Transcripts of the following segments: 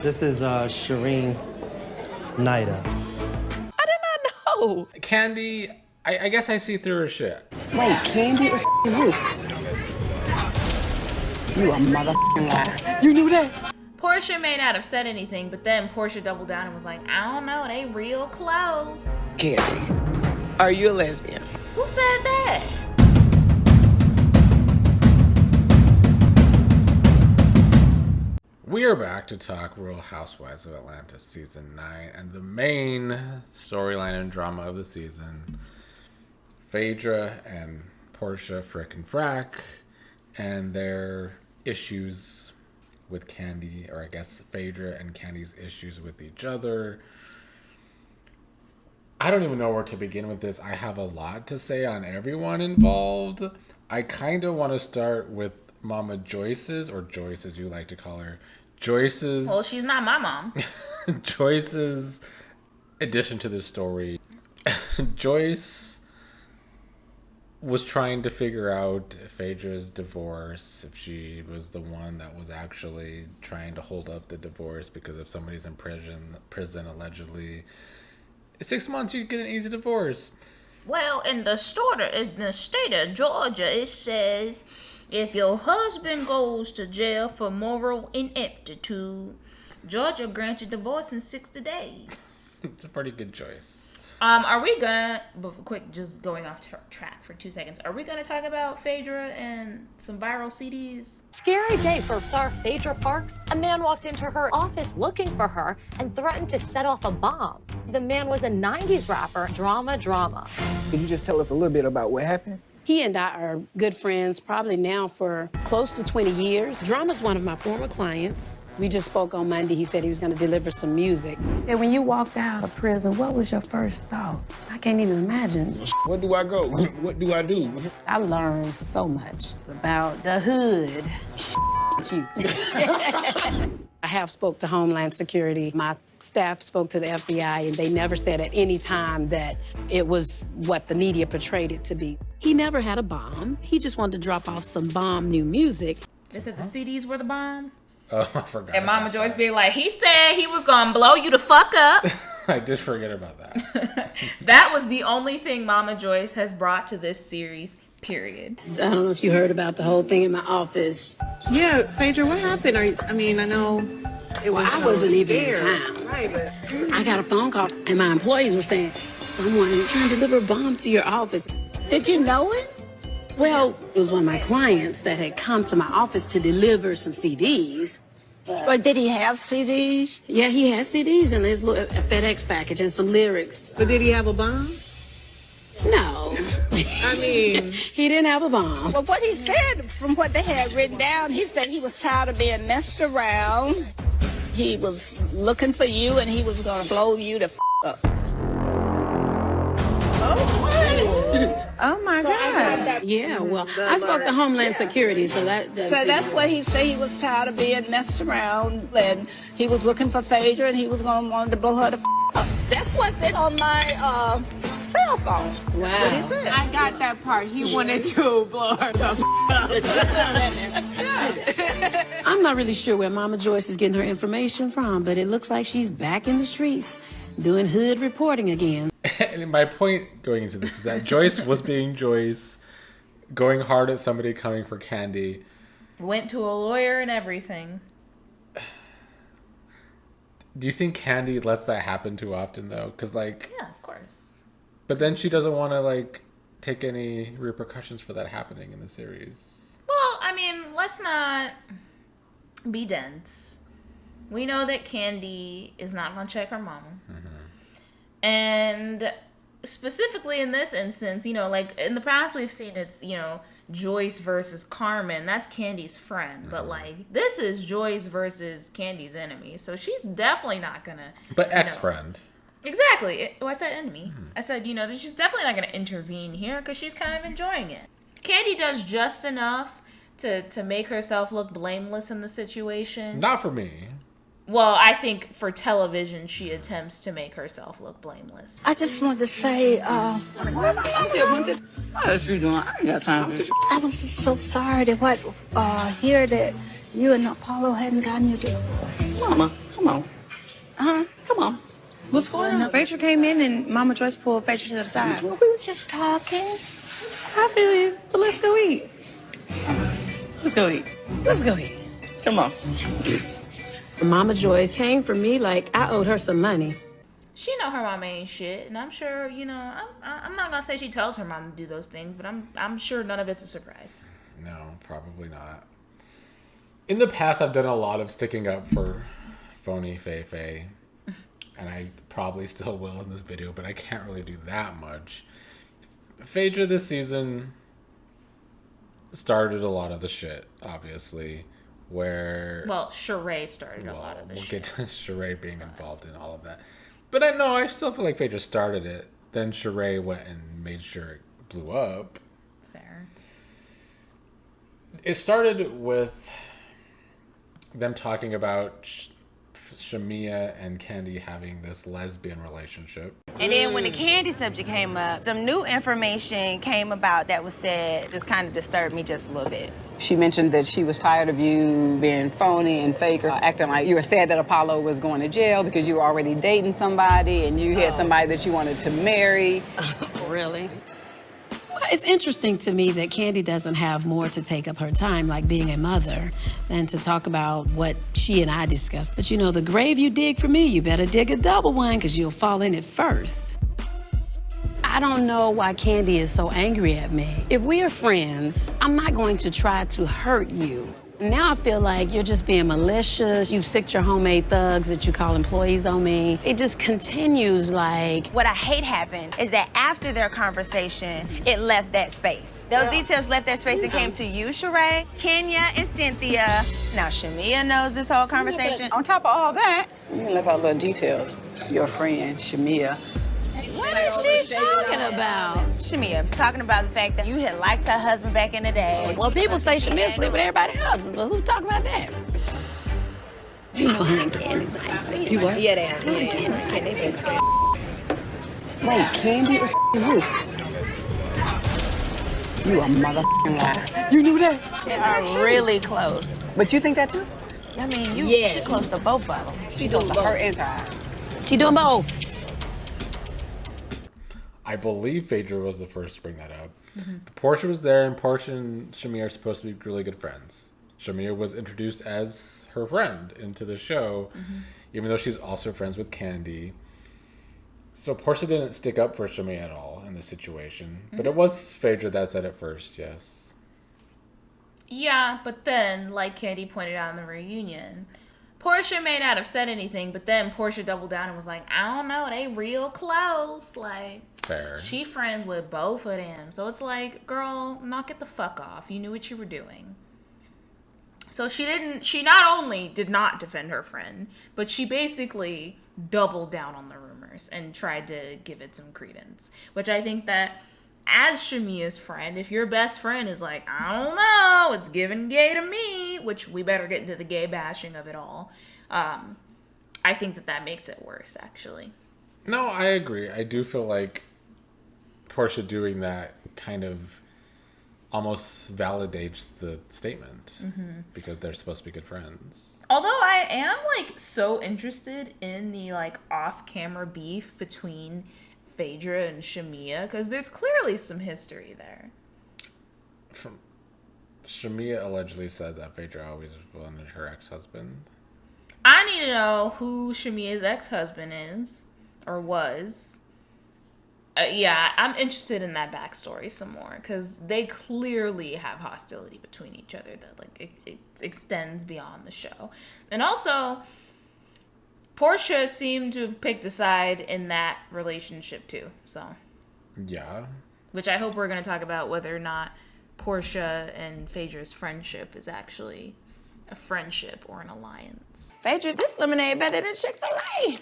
This is Shereé Nida. I did not know. Kandi, I guess I see through her shit. Wait, Kandi is you. You a motherfucking liar. You knew that? Porsha may not have said anything, but then Porsha doubled down and was like, I don't know, they real close. Kandi, are you a lesbian? Who said that? We are back to talk Real Housewives of Atlanta Season 9 and the main storyline and drama of the season. Phaedra and Porsha frickin' frack and their issues with Kandi, or I guess Phaedra and Kandi's issues with each other. I don't even know where to begin with this. I have a lot to say on everyone involved. I kind of want to start with Mama Joyce's, or Joyce as you like to call her. Joyce's... Well, she's not my mom. Joyce's addition to this story. Joyce was trying to figure out Phaedra's divorce, if she was the one that was actually trying to hold up the divorce, because if somebody's in prison allegedly, 6 months you get an easy divorce. Well, in the state of Georgia, it says if your husband goes to jail for moral ineptitude, Georgia grants you divorce in 60 days. It's a pretty good choice. Are we gonna, quick, just going off track for 2 seconds, are we gonna talk about Phaedra and some viral CDs? Scary day for star Phaedra Parks. A man walked into her office looking for her and threatened to set off a bomb. The man was a 90s rapper. Drama. Can you just tell us a little bit about what happened? He and I are good friends, probably now for close to 20 years. Drama's one of my former clients. We just spoke on Monday. He said he was going to deliver some music. And when you walked out of prison, what was your first thought? I can't even imagine. Where do I go? What do I do? I learned so much about the hood. You. I have spoke to Homeland Security. My staff spoke to the FBI, and they never said at any time that it was what the media portrayed it to be. He never had a bomb. He just wanted to drop off some bomb new music. They said the CDs were the bomb? Oh, I forgot. And Mama Joyce being like, he said he was gonna blow you the fuck up. I did forget about that. That was the only thing Mama Joyce has brought to this series, period. I don't know if you heard about the whole thing in my office. Yeah, Phaedra, what happened? I know it was. I wasn't even in scared. town. Right, but I got a phone call, and my employees were saying, someone trying to deliver a bomb to your office. Did you know it? Well, it was one of my clients that had come to my office to deliver some CDs. Or did he have CDs? Yeah, he had CDs in his a FedEx package and some lyrics. But did he have a bomb? No. I mean... He didn't have a bomb. Well, what he said, from what they had written down, he said he was tired of being messed around. He was looking for you, and he was going to blow you the up. Oh, my God. Yeah, well, I spoke to Homeland Security, so that's what he said. He was tired of being messed around, and he was looking for Phaedra, and he was going to want to blow her the up. That's what's it on my cell phone. Wow. That's what he said. I got that part. He wanted to blow her the I'm not really sure where Mama Joyce is getting her information from, but it looks like she's back in the streets doing hood reporting again. And my point going into this is that Joyce was being Joyce, going hard at somebody coming for Kandi. Went to a lawyer and everything. Do you think Kandi lets that happen too often, though? Because, Yeah, of course. But then she doesn't want to, take any repercussions for that happening in the series. Well, I mean, let's not be dense. We know that Kandi is not going to check her mama. Mm-hmm. And specifically in this instance, in the past we've seen it's, Joyce versus Carmen. That's Kandi's friend. Mm-hmm. But, this is Joyce versus Kandi's enemy. So she's definitely not going to... But ex-friend. Exactly. I said enemy. Mm-hmm. I said, she's definitely not going to intervene here because she's kind of enjoying it. Kandi does just enough to make herself look blameless in the situation. Not for me. Well, I think for television, she attempts to make herself look blameless. I just wanted to say, What is she doing? I ain't got time for this. I was just so sorry to hear that You and Apollo hadn't gotten your divorce. Mama, come on. Huh? Come on. What's going on? Phaedra came in and Mama Joyce pulled Phaedra to the side. Well, we was just talking. I feel you, but let's go eat. Let's go eat. Let's go eat. Come on. Mama Joyce came for me like I owed her some money. She know her mama ain't shit, and I'm sure, I'm not gonna say she tells her mom to do those things, but I'm sure none of it's a surprise. No, probably not. In the past, I've done a lot of sticking up for phony Faye, and I probably still will in this video, but I can't really do that much. Phaedra this season started a lot of the shit, obviously, where... Well, Shereé started a lot of the shit. We'll get to Shereé being involved in all of that. But I still feel like Phaedra started it. Then Shereé went and made sure it blew up. Fair. It started with them talking about Shamia and Kandi having this lesbian relationship. And then when the Kandi subject came up, some new information came about that was said, just kind of disturbed me just a little bit. She mentioned that she was tired of you being phony and fake, or acting like you were sad that Apollo was going to jail because you were already dating somebody and you had somebody that you wanted to marry. Really? Well, it's interesting to me that Kandi doesn't have more to take up her time, like being a mother, than to talk about what she and I discussed. But the grave you dig for me, you better dig a double one, because you'll fall in it first. I don't know why Kandi is so angry at me. If we are friends, I'm not going to try to hurt you. Now I feel like you're just being malicious. You've sicked your homemade thugs that you call employees on me. It just continues like... What I hate happened is that after their conversation, it left that space. Those details left that space and came to you, Shereé, Kenya, and Cynthia. Now, Shamia knows this whole conversation. On top of all that, you left out little details. Your friend, Shamia. What is she talking about? Shamia, talking about the fact that you had liked her husband back in the day. Well, people say Shamia sleep with everybody's husband, but who talking about that? You know her and Kandi. You what? Yeah, they are. Yeah, they best friends. Wait, Kandi is you? You a motherfucking liar. You knew that? They are really close. But you think that too? I mean, she close to both of them. She doing both. Her and Ty. She doing both. I believe Phaedra was the first to bring that up. But Porsha was there, and Porsha and Shamia are supposed to be really good friends. Shamia was introduced as her friend into the show, even though she's also friends with Kandi. So Porsha didn't stick up for Shamia at all in this situation. But it was Phaedra that said it first, yes. Yeah, but then, like Kandi pointed out in the reunion, Porsha may not have said anything, but then Porsha doubled down and was like, I don't know, they real close. Like, fair. She friends with both of them. So it's like, girl, knock it the fuck off. You knew what you were doing. So she not only did not defend her friend, but she basically doubled down on the rumors and tried to give it some credence. Which I think that as Shamia's friend, if your best friend is like, I don't know, it's giving gay to me, which we better get into the gay bashing of it all, I think that makes it worse, actually. No, I agree. I do feel like Porsha doing that kind of almost validates the statement because they're supposed to be good friends. Although I am so interested in the off-camera beef between Phaedra and Shamia, because there's clearly some history there. Shamia allegedly said that Phaedra always wanted her ex-husband. I need to know who Shamia's ex-husband is, or was. Yeah, I'm interested in that backstory some more, because they clearly have hostility between each other that it extends beyond the show. And also, Porsha seemed to have picked a side in that relationship too, so. Yeah. Which I hope we're going to talk about whether or not Porsha and Phaedra's friendship is actually a friendship or an alliance. Phaedra, this lemonade better than Chick-fil-A.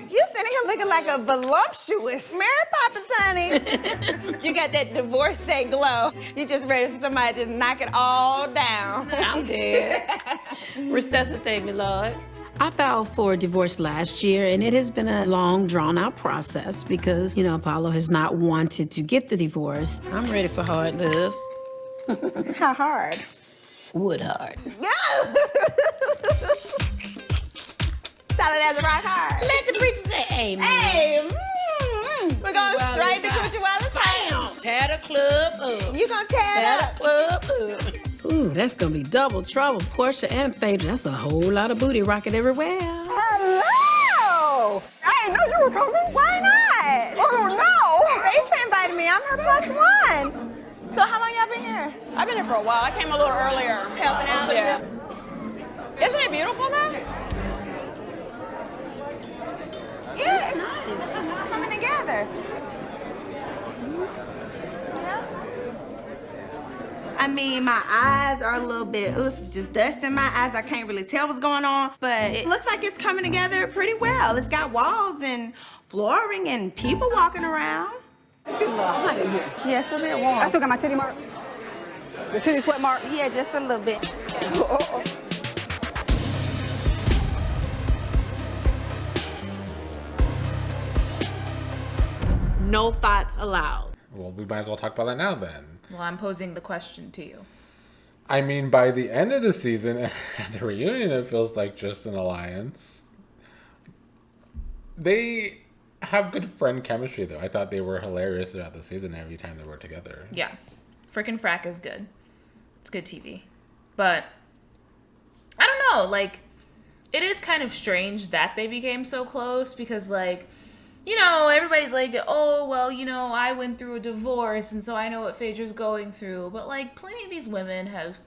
You sitting here looking like a voluptuous Mary Poppins, honey. You got that divorcee glow. You just ready for somebody to just knock it all down. I'm dead. Resuscitate me, Lord. I filed for divorce last year, and it has been a long, drawn-out process because, Apollo has not wanted to get the divorce. I'm ready for hard love. How hard? Wood hard. Go! Solid as a rock hard. Let the preacher say amen. Hey, we're going straight to Coochie Wallace house. Tear the club up. You gonna tear it up? Club up. Ooh, that's gonna be double trouble. Porsha and Phaedra. That's a whole lot of booty rocking everywhere. Hello! I didn't know you were coming. Why not? Oh, no. Rachel invited me. I'm her +1. So how long y'all been here? I've been here for a while. I came a little earlier. Helping out? Yeah. Isn't it beautiful though? Yeah. It's nice. Coming together. Yeah. I mean, my eyes are a little bit, it's just dust in my eyes. I can't really tell what's going on, but it looks like it's coming together pretty well. It's got walls and flooring and people walking around. It's a little hot in here. Yeah, it's a bit warm. I still got my titty mark. The titty sweat mark. Yeah, just a little bit. No thoughts allowed. Well, we might as well talk about that now then. Well, I'm posing the question to you. I mean, by the end of the season and the reunion, it feels like just an alliance. They have good friend chemistry, though. I thought they were hilarious throughout the season every time they were together. Yeah. Frickin' Frack is good. It's good TV. But, I don't know, like, it is kind of strange that they became so close because, like, you know, everybody's like, oh, well, you know, I went through a divorce and so I know what Phaedra's going through. But, like, plenty of these women have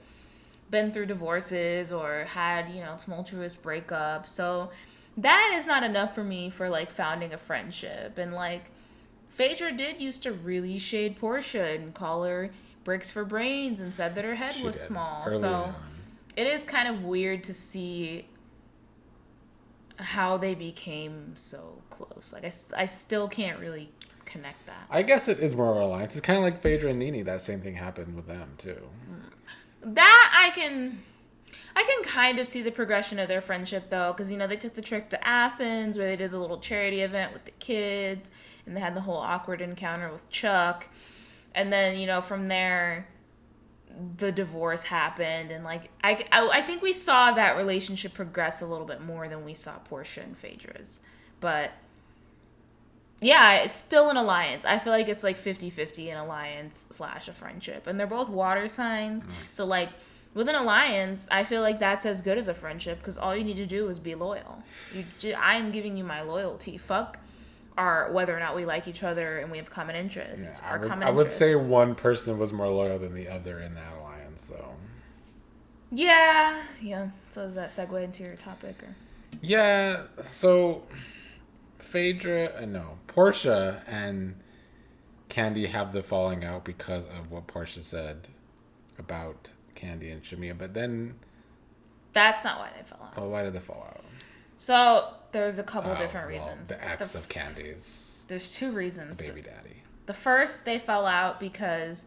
been through divorces or had, you know, tumultuous breakups. So that is not enough for me for, like, founding a friendship. And, like, Phaedra did used to really shade Porsha and call her bricks for brains and said that her head was small. So it is kind of weird to see how they became so close. Like, I still can't really connect that. I guess it is more of an alliance. It's kind of like Phaedra and Nene. That same thing happened with them, too. That I can kind of see the progression of their friendship, though, because, you know, they took the trip to Athens where they did the little charity event with the kids, and they had the whole awkward encounter with Chuck. And then, you know, from there, the divorce happened, and, like, I think we saw that relationship progress a little bit more than we saw Porsha and Phaedra's. But, yeah, it's still an alliance. I feel like it's, like, 50-50 an alliance / a friendship. And they're both water signs, so, like, with an alliance, I feel like that's as good as a friendship because all you need to do is be loyal. I am giving you my loyalty. Fuck whether or not we like each other and we have common interests. Yeah, I would say one person was more loyal than the other in that alliance, though. Yeah. So does that segue into your topic? Or? Yeah, so Porsha and Kandi have the falling out because of what Porsha said about Kandi and Shereé, but then that's not why they fell out. Oh, why did they fall out? So there's a couple different reasons. The ex of Kandi's. There's two reasons. The baby daddy. The first, they fell out because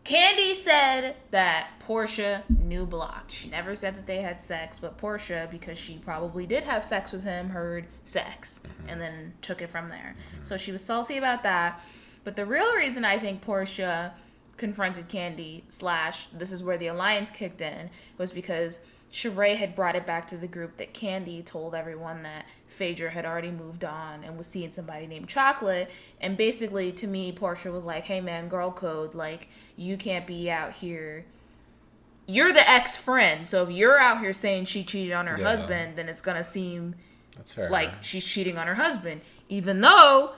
Kandi said that Porsha knew Block. She never said that they had sex, but Porsha, because she probably did have sex with him, heard sex and then took it from there. So she was salty about that. But the real reason I think Porsha confronted Kandi / this is where the alliance kicked in was because Shereé had brought it back to the group that Kandi told everyone that Phaedra had already moved on and was seeing somebody named Chocolate. And basically, to me, Porsha was like, hey man, girl code, like, you can't be out here. You're the ex-friend, so if you're out here saying she cheated on her husband, then it's gonna seem like she's cheating on her husband. Even though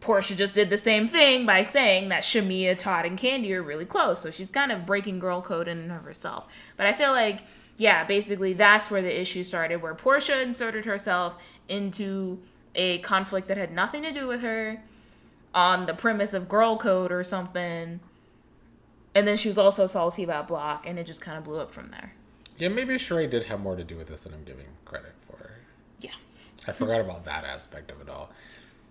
Porsha just did the same thing by saying that Shereé, Todd, and Kandi are really close. So she's kind of breaking girl code in and of herself. But I feel like, yeah, basically that's where the issue started, where Porsha inserted herself into a conflict that had nothing to do with her on the premise of girl code or something. And then she was also salty about Block, and it just kind of blew up from there. Yeah, maybe Shereé did have more to do with this than I'm giving credit for. Yeah. I forgot about that aspect of it all.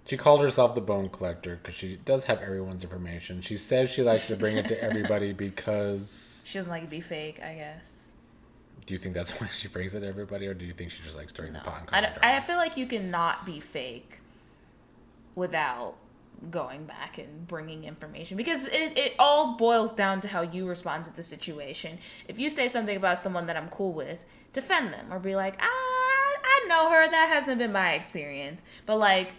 She called herself the bone collector because she does have everyone's information. She says she likes to bring it to everybody because she doesn't like to be fake, I guess. Do you think that's why she brings it to everybody, or do you think she just likes stirring the pot? I feel like you can not be fake without going back and bringing information, because it all boils down to how you respond to the situation. If you say something about someone that I'm cool with, defend them or be like, I know her, that hasn't been my experience. But like,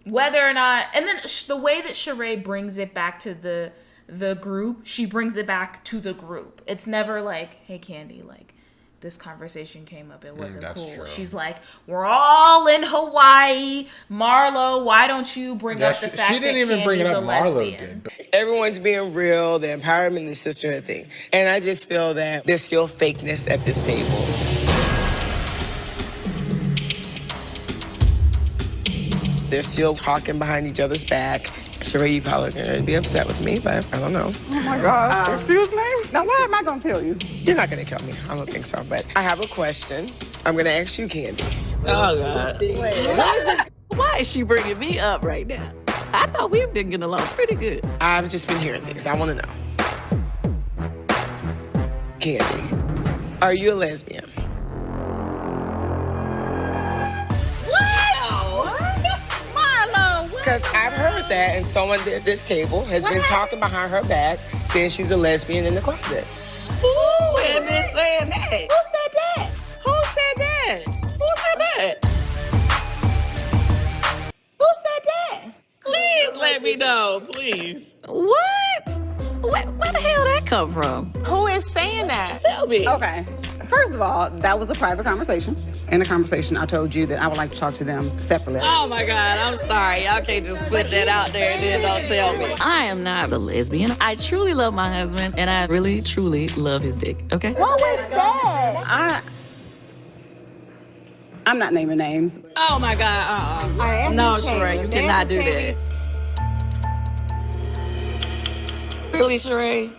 whether or not, and then the way that Shereé brings it back to the group, she brings it back to the group. It's never like, hey Kandi, like, this conversation came up, it wasn't cool. True. She's like, we're all in Hawaii. Marlo, why don't you bring up the fact that she didn't even bring it up. Marlo did. Everyone's being real, the empowerment, the sisterhood thing. And I just feel that there's still fakeness at this table. They're still talking behind each other's back. Shereé, you probably gonna be upset with me, but I don't know. Oh my God, excuse me? Now why am I gonna tell you? You're not gonna kill me, I don't think so, but I have a question. I'm gonna ask you, Kandi. Oh God. Why is she bringing me up right now? I thought we've been getting along pretty good. I've just been hearing things, I wanna know. Kandi, are you a lesbian? Because I've heard that, and someone at this table has been talking behind her back, saying she's a lesbian in the closet. Who has been saying that? Who said that? Who said that? Who said that? Who said that? Please let me know, please. What? Where the hell that come from? Who is saying that? Tell me. Okay. First of all, that was a private conversation. In the conversation, I told you that I would like to talk to them separately. Oh my God, I'm sorry. Y'all can't just put that out there and then don't tell me. I am not a lesbian. I truly love my husband, and I really, truly love his dick, okay? What was said? I'm not naming names. Oh my God, No, Shereé, you cannot do that. Really, Shereé?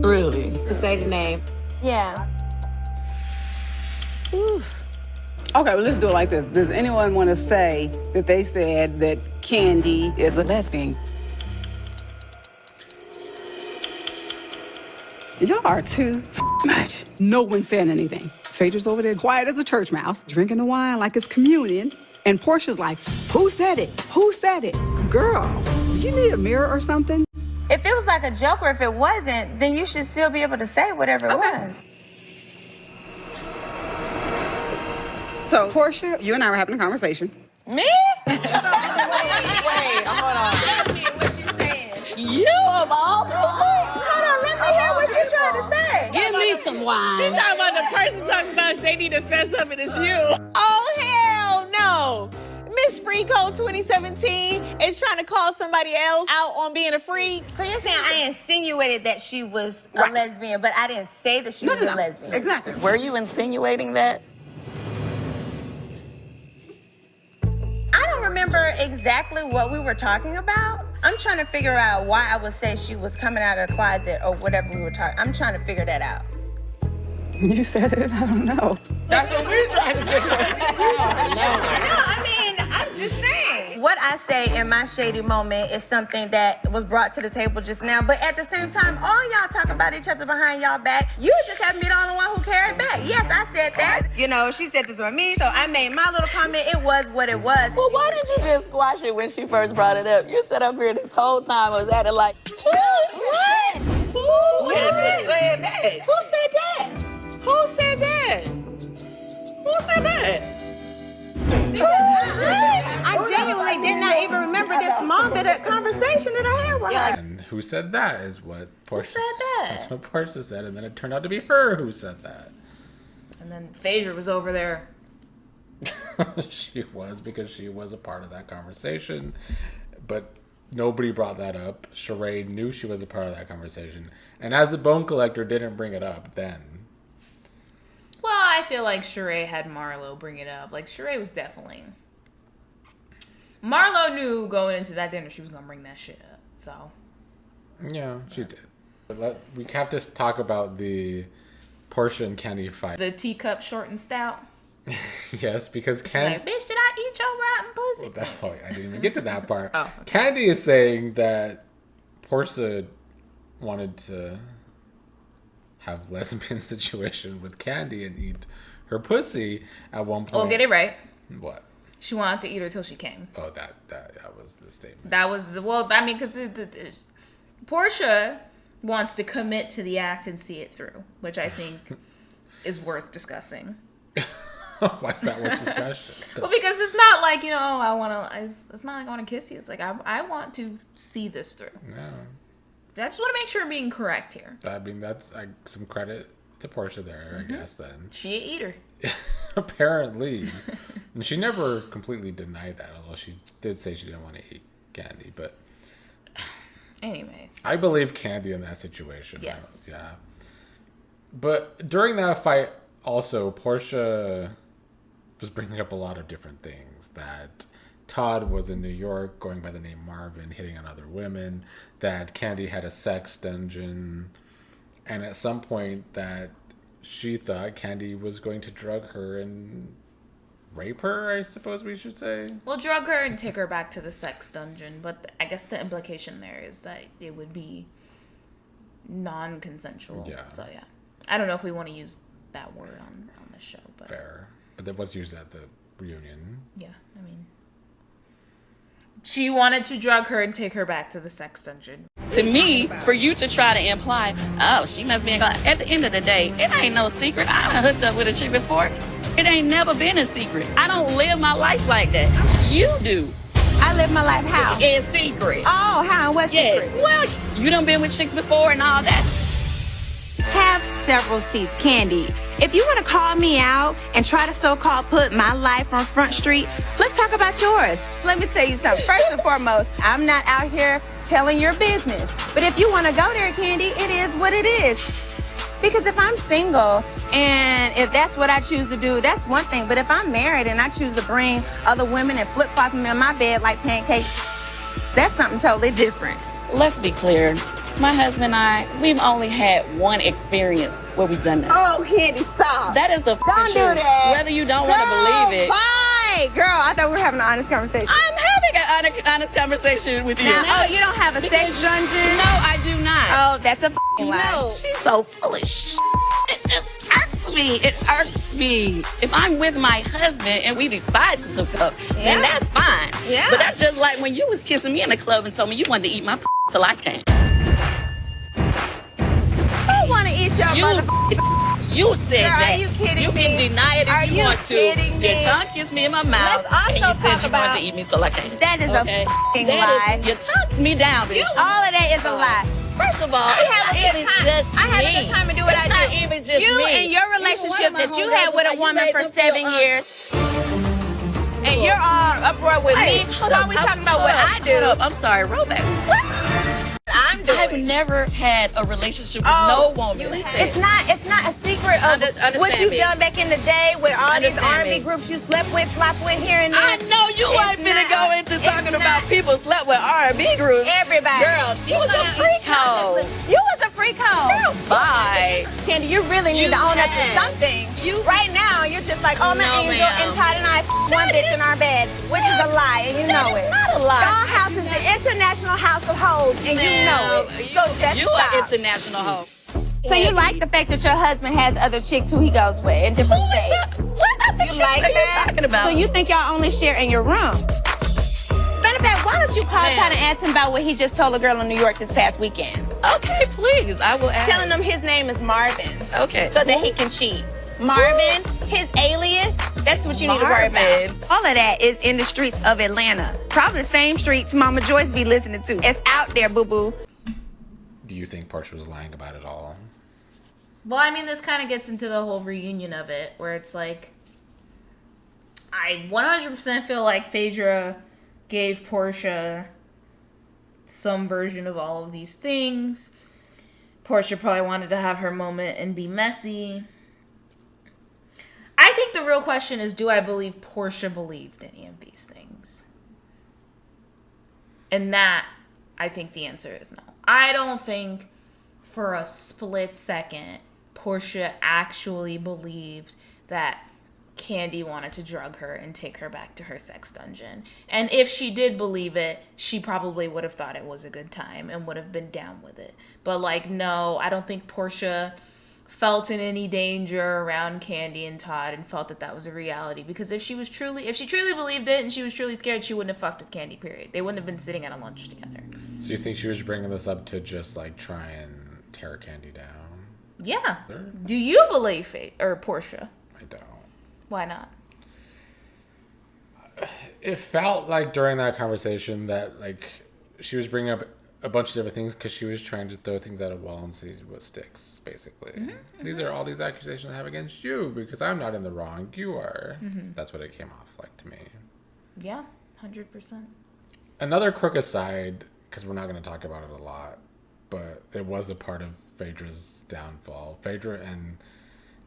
Really? To say the name. Yeah. Okay, well, let's do it like this. Does anyone want to say that they said that Kandi is a lesbian? Y'all are too much. No one said anything. Phaedra's over there quiet as a church mouse, drinking the wine like it's communion. And Porsha's like, who said it? Who said it? Girl, do you need a mirror or something? If it was like a joke or if it wasn't, then you should still be able to say whatever it was. So, Porsha, you and I were having a conversation. Me? Wait, hold on. What you saying? You of all people? Hold on, let me hear what she's trying to say. Give me some wine. She talking about the person talking about they need to fess up and it's you. Oh, hell no. Miss Freako 2017 is trying to call somebody else out on being a freak. So you're saying I insinuated that she was a lesbian, but I didn't say that she was a lesbian. Exactly. Were you insinuating that? I don't remember exactly what we were talking about. I'm trying to figure out why I would say she was coming out of the closet or whatever we were talking. I'm trying to figure that out. You said it? I don't know. That's what we're trying to figure out. No, I mean, I'm just saying. What I say in my shady moment is something that was brought to the table just now. But at the same time, all y'all talk about each other behind y'all back. You just haven't been the only one who carried back. Yes, I said that. You know, she said this about me, so I made my little comment. It was what it was. Well, why didn't you just squash it when she first brought it up? You sat up here this whole time was acting like, what? Who is saying that? Who said that? Who said that? Who said that? I genuinely did not even remember this small bit of conversation that I had with her. And who said that is what Porsha Who said that? That's what Porsha said, and then it turned out to be her who said that. And then Phaedra was over there. She was, because she was a part of that conversation, but nobody brought that up. Shereé knew she was a part of that conversation, and as the bone collector didn't bring it up then. Well, I feel like Shereé had Marlo bring it up. Like, Shereé was definitely... Marlo knew going into that dinner she was going to bring that shit up, so... Yeah, she did. We have to talk about the Porsha and Kandi fight. The teacup short and stout. Yes, because She's like, bitch, did I eat your rotten pussy? I didn't even get to that part. Oh, okay. Kandi is saying that Porsha wanted to have lesbian situation with Kandi and eat her pussy at one point. Oh, get it right. What? She wanted to eat her till she came. Oh, that was the statement. That was because Porsha wants to commit to the act and see it through, which I think is worth discussing. Why is that worth discussion? Well, because it's not like, it's not like I want to kiss you. It's like, I want to see this through. No. I just want to make sure I'm being correct here. I mean, that's some credit to Porsha there, I guess, then. She an eater. Apparently. And she never completely denied that, although she did say she didn't want to eat Kandi. But anyways. I believe Kandi in that situation. Yes. Yeah. But during that fight, also, Porsha was bringing up a lot of different things. That Todd was in New York going by the name Marvin, hitting on other women. That Kandi had a sex dungeon. And at some point that she thought Kandi was going to drug her and rape her, I suppose we should say. Well, drug her and take her back to the sex dungeon. But I guess the implication there is that it would be non-consensual. Yeah. So, yeah. I don't know if we want to use that word on the show. But fair. But that was used at the reunion. Yeah, I mean, she wanted to drug her and take her back to the sex dungeon. To me, for you to try to imply, oh, she must be at the end of the day, it ain't no secret. I done hooked up with a chick before. It ain't never been a secret. I don't live my life like that. You do. I live my life how? In secret. Oh, how? What secret? Well, you done been with chicks before and all that. Have several seats, Kandi. If you want to call me out and try to so-called put my life on Front Street, let's talk about yours. Let me tell you something. First and foremost, I'm not out here telling your business. But if you want to go there, Kandi, it is what it is. Because if I'm single and if that's what I choose to do, that's one thing. But if I'm married and I choose to bring other women and flip-flop them in my bed like pancakes, that's something totally different. Let's be clear. My husband and I, we've only had one experience where we've done that. Oh, Kandi, stop. That is the Don't do truth. that. Whether you don't want to believe it. Fight. Girl, I thought we were having an honest conversation. I'm having an honest conversation with you. Now, you don't have a sex dungeon? No, I do not. Oh, that's a f***ing lie. No, she's so foolish. It just irks me. It irks me. If I'm with my husband and we decide to hook up, then that's fine. Yeah. But that's just like when you was kissing me in the club and told me you wanted to eat my till I came. I want to eat your motherfucking. You said Girl, that. Are you kidding you me? can deny it if are you want to. Kidding me? Your tongue kissed me in my mouth. Let's also and you said talk you about, wanted to eat me till I came. That is a f***ing lie. You tongued me down, bitch. All of that is a lie. First of all, it's not even just me. I have a good time to do what I do. It's not even just you me. and your relationship that you had with a woman for 7 years. And you're all uproar with me while we talking about what I do. Hold up. I'm sorry. Roll back. What? I'm doing. I've never had a relationship with no woman. It's not a secret of what you've done back in the day with all these R&B groups you slept with, flop with here and there. I know you ain't finna go into talking about people slept with R&B groups. Everybody. Girl, you was a freak hoe. You was a freak hoe. Girl, bye. Kandi, you really need to own up to something. Right now, you're just like, oh, my angel, and Todd and I one bitch in our bed, which is a lie, and you know it. Not a lie. Dollhouse is the international house of hoes, and you know it. So just you stop. are international hoe. So you like the fact that your husband has other chicks who he goes with in different states? What other chicks are you talking about? So you think y'all only share in your room? Matter of fact, why don't you call Todd and ask him about what he just told a girl in New York this past weekend? Okay, please. I will ask. Telling him his name is Marvin. Okay. So that he can cheat. Marvin, his alias, that's what you need to worry about. All of that is in the streets of Atlanta. Probably the same streets Mama Joyce be listening to. It's out there, boo-boo. Do you think Porsha was lying about it all? Well, I mean, this kind of gets into the whole reunion of it, where it's like, I 100% feel like Phaedra gave Porsha some version of all of these things. Porsha probably wanted to have her moment and be messy. I think the real question is, do I believe Porsha believed any of these things? And that, I think the answer is no. I don't think for a split second Porsha actually believed that Kandi wanted to drug her and take her back to her sex dungeon. And if she did believe it, she probably would have thought it was a good time and would have been down with it. But like, no, I don't think Porsha felt in any danger around Kandi and Todd and felt that was a reality. Because if she truly believed it and she was truly scared, she wouldn't have fucked with Kandi, period. They wouldn't have been sitting at a lunch together. So you think she was bringing this up to just like try and tear Kandi down? Yeah. Do you believe Porsha? I don't. Why not? It felt like during that conversation that like she was bringing up a bunch of different things because she was trying to throw things at a wall and see what sticks, basically. Mm-hmm. These are all these accusations I have against you because I'm not in the wrong, you are. Mm-hmm. That's what it came off like to me. Yeah, 100%. Another quick aside, because we're not going to talk about it a lot, but it was a part of Phaedra's downfall. Phaedra and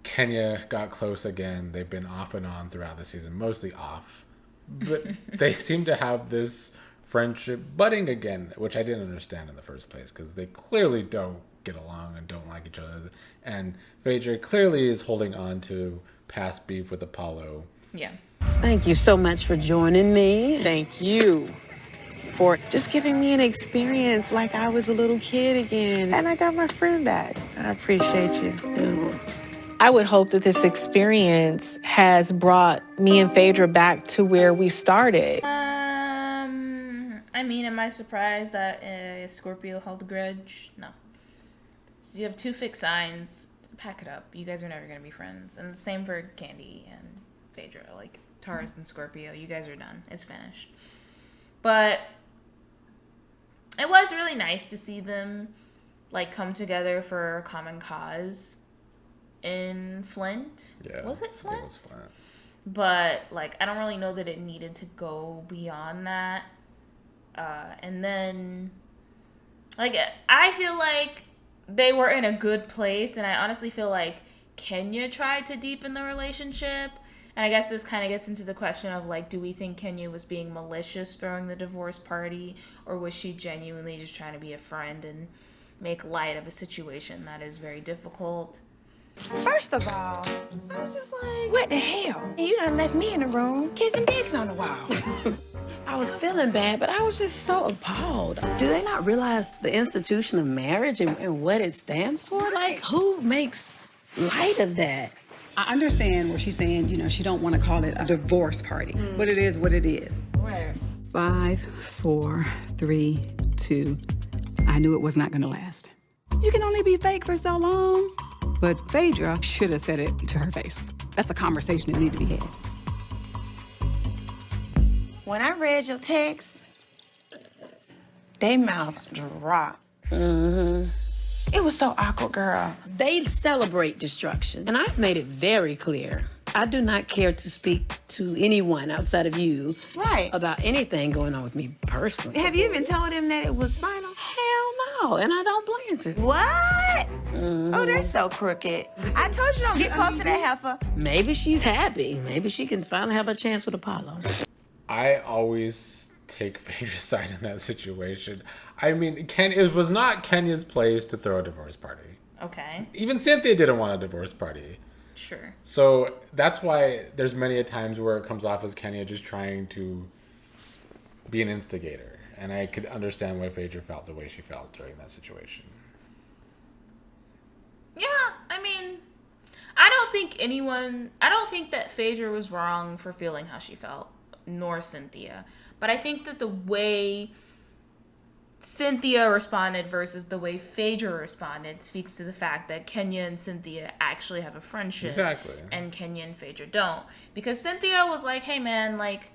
Kenya got close again. They've been off and on throughout the season, mostly off. But they seem to have this friendship budding again, which I didn't understand in the first place because they clearly don't get along and don't like each other. And Phaedra clearly is holding on to past beef with Apollo. Yeah. Thank you so much for joining me. Thank you for just giving me an experience like I was a little kid again. And I got my friend back. I appreciate you. I would hope that this experience has brought me and Phaedra back to where we started. I mean, am I surprised that Scorpio held a grudge? No. So you have two fixed signs. Pack it up. You guys are never going to be friends. And the same for Kandi and Phaedra. Like, Taurus and Scorpio, you guys are done. It's finished. But it was really nice to see them, like, come together for a common cause in Flint. Yeah. Was it Flint? It was Flint. But, like, I don't really know that it needed to go beyond that. And then, like, I feel like they were in a good place, and I honestly feel like Kenya tried to deepen the relationship. And I guess this kind of gets into the question of, like, do we think Kenya was being malicious throwing the divorce party, or was she genuinely just trying to be a friend and make light of a situation that is very difficult? First of all, I was just like, what the hell? You done left me in the room kissing dicks on the wall. I was feeling bad, but I was just so appalled. Do they not realize the institution of marriage and what it stands for? Like, who makes light of that? I understand what she's saying. You know, she don't want to call it a divorce party, but it is what it is. Where? 5, 4, 3, 2. I knew it was not going to last. You can only be fake for so long. But Phaedra should have said it to her face. That's a conversation that needed to be had. When I read your text, they mouths dropped. Mm-hmm. It was so awkward, girl. They celebrate destruction. And I've made it very clear. I do not care to speak to anyone outside of you about anything going on with me personally. Have you even told him that it was final? Hell no, and I don't plan to. What? Mm-hmm. Oh, that's so crooked. I told you don't get close to that heifer. Maybe she's happy. Maybe she can finally have a chance with Apollo. I always take Phaedra's side in that situation. I mean, it was not Kenya's place to throw a divorce party. Okay. Even Cynthia didn't want a divorce party. Sure. So that's why there's many a times where it comes off as Kenya just trying to be an instigator. And I could understand why Phaedra felt the way she felt during that situation. Yeah, I mean, I don't think that Phaedra was wrong for feeling how she felt, nor Cynthia. But I think that the way Cynthia responded versus the way Phaedra responded speaks to the fact that Kenya and Cynthia actually have a friendship. Exactly. And Kenya and Phaedra don't. Because Cynthia was like, hey man, like,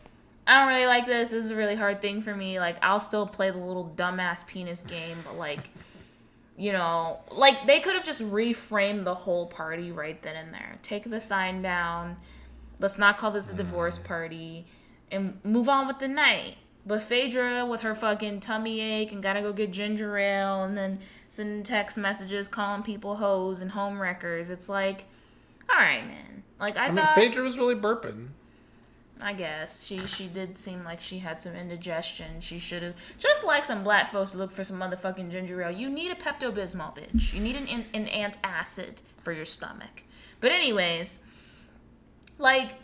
I don't really like this. This is a really hard thing for me. Like, I'll still play the little dumbass penis game, but like, you know, like, they could have just reframed the whole party right then and there. Take the sign down. Let's not call this a divorce party. And move on with the night. But Phaedra, with her fucking tummy ache and gotta go get ginger ale and then sending text messages calling people hoes and home wreckers, it's like, all right, man. Like, I thought... Phaedra was really burping. I guess. She did seem like she had some indigestion. She should have... Just like some black folks to look for some motherfucking ginger ale. You need a Pepto-Bismol, bitch. You need an antacid for your stomach. But anyways, like,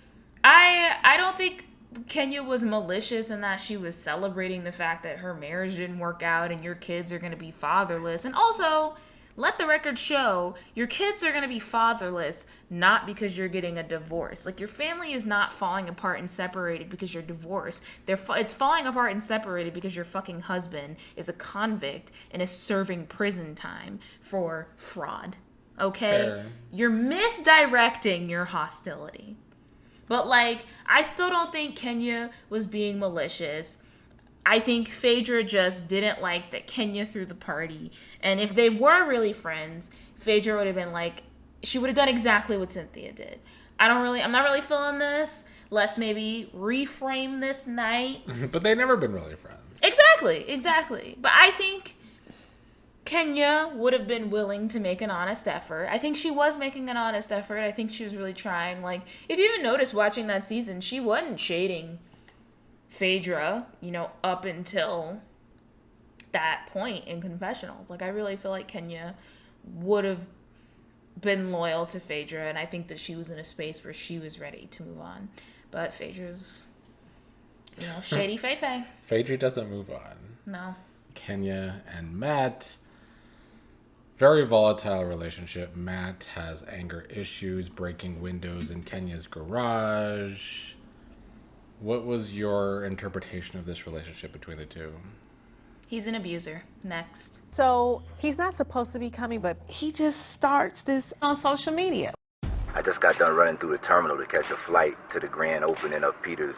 I don't think Kenya was malicious in that she was celebrating the fact that her marriage didn't work out and your kids are going to be fatherless. And also, let the record show your kids are going to be fatherless, not because you're getting a divorce. Like, your family is not falling apart and separated because you're divorced. It's falling apart and separated because your fucking husband is a convict and is serving prison time for fraud. Okay? Fair. You're misdirecting your hostility. But, like, I still don't think Kenya was being malicious. I think Phaedra just didn't like that Kenya threw the party. And if they were really friends, Phaedra would have been like, she would have done exactly what Cynthia did. I'm not really feeling this. Let's maybe reframe this night. But they've never been really friends. Exactly. But I think Kenya would have been willing to make an honest effort. I think she was making an honest effort. I think she was really trying. Like, if you even notice watching that season, she wasn't shading Phaedra, up until that point in confessionals. Like, I really feel like Kenya would have been loyal to Phaedra, and I think that she was in a space where she was ready to move on. But Phaedra's, shady Faye. Phaedra doesn't move on. No. Kenya and Matt, very volatile relationship. Matt has anger issues, breaking windows in Kenya's garage. What was your interpretation of this relationship between the two? He's an abuser. Next. So he's not supposed to be coming, but he just starts this on social media. I just got done running through the terminal to catch a flight to the grand opening of Peter's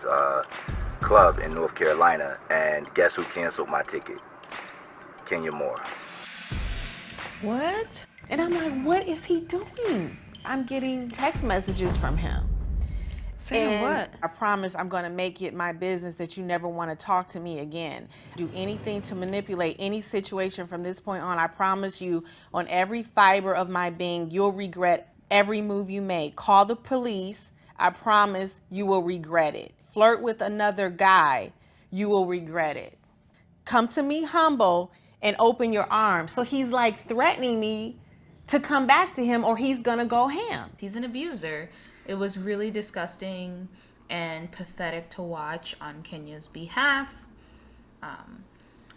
club in North Carolina, and guess who canceled my ticket? Kenya Moore. What? And I'm like, what is he doing? I'm getting text messages from him. Saying what? I promise I'm going to make it my business that you never want to talk to me again. Do anything to manipulate any situation from this point on. I promise you, on every fiber of my being, you'll regret every move you make. Call the police. I promise you will regret it. Flirt with another guy. You will regret it. Come to me humble and open your arms. So he's like threatening me to come back to him or he's going to go ham. He's an abuser. It was really disgusting and pathetic to watch on Kenya's behalf.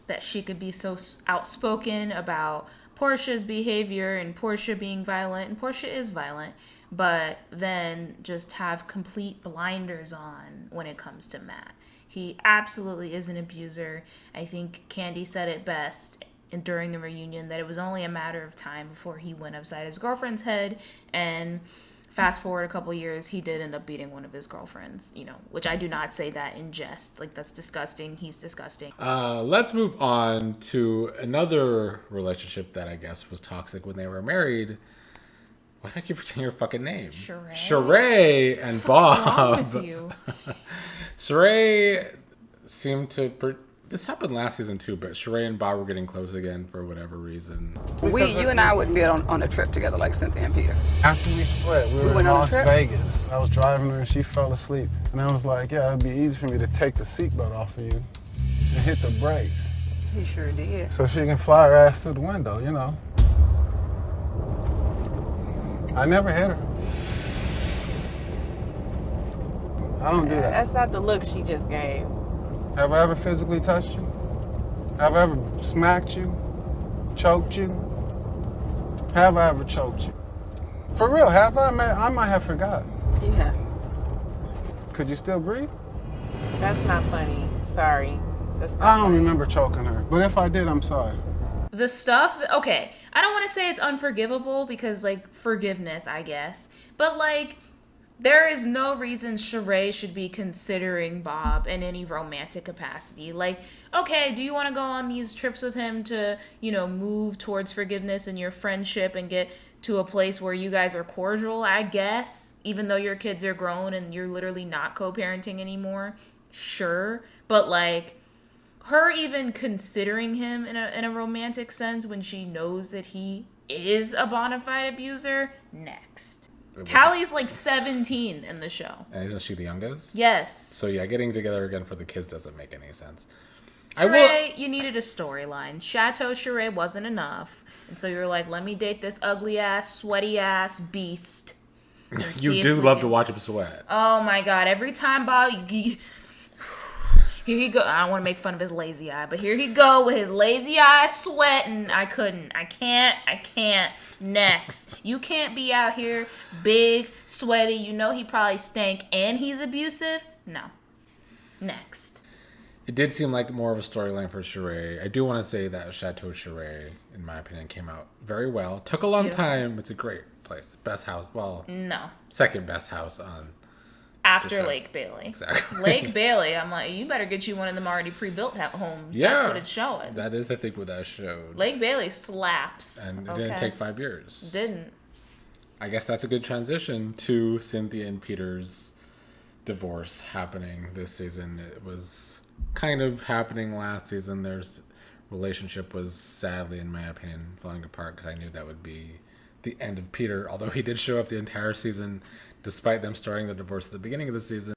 That she could be so outspoken about Porsha's behavior and Porsha being violent. And Porsha is violent. But then just have complete blinders on when it comes to Matt. He absolutely is an abuser. I think Kandi said it best during the reunion that it was only a matter of time before he went upside his girlfriend's head. And fast forward a couple years, he did end up beating one of his girlfriends, which I do not say that in jest. Like, that's disgusting. He's disgusting. Let's move on to another relationship that I guess was toxic when they were married. Why do I keep forgetting your fucking name? Shereé and Bob. What's wrong with you? Shereé seemed to... This happened last season too, but Shereé and Bob were getting close again for whatever reason. You and I wouldn't be on a trip together like Cynthia and Peter. After we split, we were in Las Vegas. I was driving her and she fell asleep. And I was like, yeah, it'd be easy for me to take the seatbelt off of you and hit the brakes. He sure did. So she can fly her ass through the window, I never hit her. I don't do that. That's not the look she just gave. Have I ever physically touched you? Have I ever smacked you? Choked you? Have I ever choked you? For real, have I? I might have forgot. Yeah. Could you still breathe? That's not funny. Sorry. That's not I don't funny. remember choking her, but if I did, I'm sorry. The stuff, okay, I don't want to say it's unforgivable because, like, forgiveness, I guess. But, like, there is no reason Shereé should be considering Bob in any romantic capacity. Like, okay, do you want to go on these trips with him to, move towards forgiveness in your friendship and get to a place where you guys are cordial, I guess, even though your kids are grown and you're literally not co-parenting anymore? Sure. But, like, her even considering him in a romantic sense when she knows that he is a bona fide abuser, next. Callie's like 17 in the show. And isn't she the youngest? Yes. So yeah, getting together again for the kids doesn't make any sense. Shereé, you needed a storyline. Chateau Shereé wasn't enough. And so you're like, let me date this ugly ass, sweaty ass beast. You do love to watch him sweat. Oh my God. Every time Bob, he Here he go. I don't want to make fun of his lazy eye, but here he go with his lazy eye sweating. I can't. Next. You can't be out here big, sweaty. You know he probably stank and he's abusive. No. Next. It did seem like more of a storyline for Shereé. I do want to say that Chateau Shereé, in my opinion, came out very well. Took a long time. It's a great place. Best house. Well, no. Second best house on. After Lake Bailey. Exactly. Lake Bailey, I'm like, you better get you one of them already pre-built homes. Yeah. That's what it's showing. That is, I think, what that showed. Lake Bailey slaps. And it didn't take 5 years. Didn't. I guess that's a good transition to Cynthia and Peter's divorce happening this season. It was kind of happening last season. Their relationship was sadly, in my opinion, falling apart because I knew that would be the end of Peter, although he did show up the entire season despite them starting the divorce at the beginning of the season.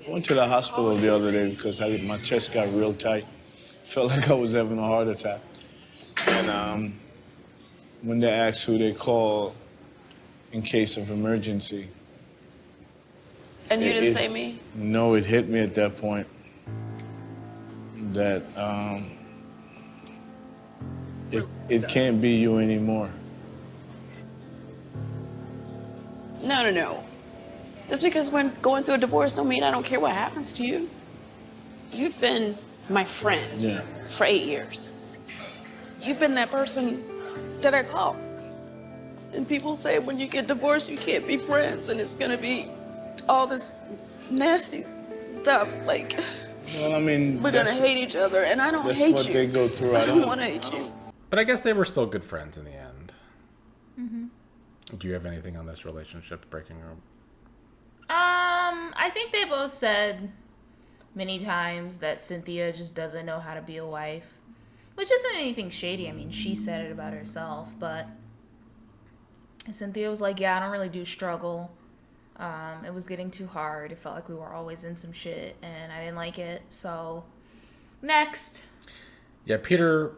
I went to the hospital the other day because my chest got real tight. Felt like I was having a heart attack. And when they asked who they call in case of emergency. And you didn't say me? No, it hit me at that point that it can't be you anymore. No. Just because we're going through a divorce don't mean I don't care what happens to you. You've been my friend for 8 years. You've been that person that I call. And people say when you get divorced, you can't be friends and it's gonna be all this nasty stuff. Like, well, I mean, we're gonna hate each other and I don't hate you. That's what they go through. I don't want to hate you. But I guess they were still good friends in the end. Mm-hmm. Do you have anything on this relationship breaking up? I think they both said many times that Cynthia just doesn't know how to be a wife, which isn't anything shady. I mean, she said it about herself, but Cynthia was like, yeah, I don't really do struggle. It was getting too hard. It felt like we were always in some shit, and I didn't like it. So, next. Yeah, Peter,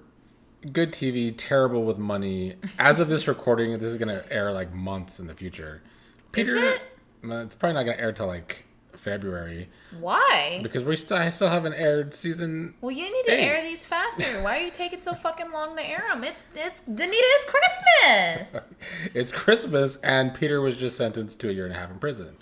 good TV, terrible with money. As of this recording, this is going to air like months in the future. Peter, is it? It's probably not going to air till like February. Why? Because I still haven't aired season. Well, you need to air these faster. Why are you taking so fucking long to air them? It's Danita, it's Christmas. It's Christmas, and Peter was just sentenced to 1.5 years in prison.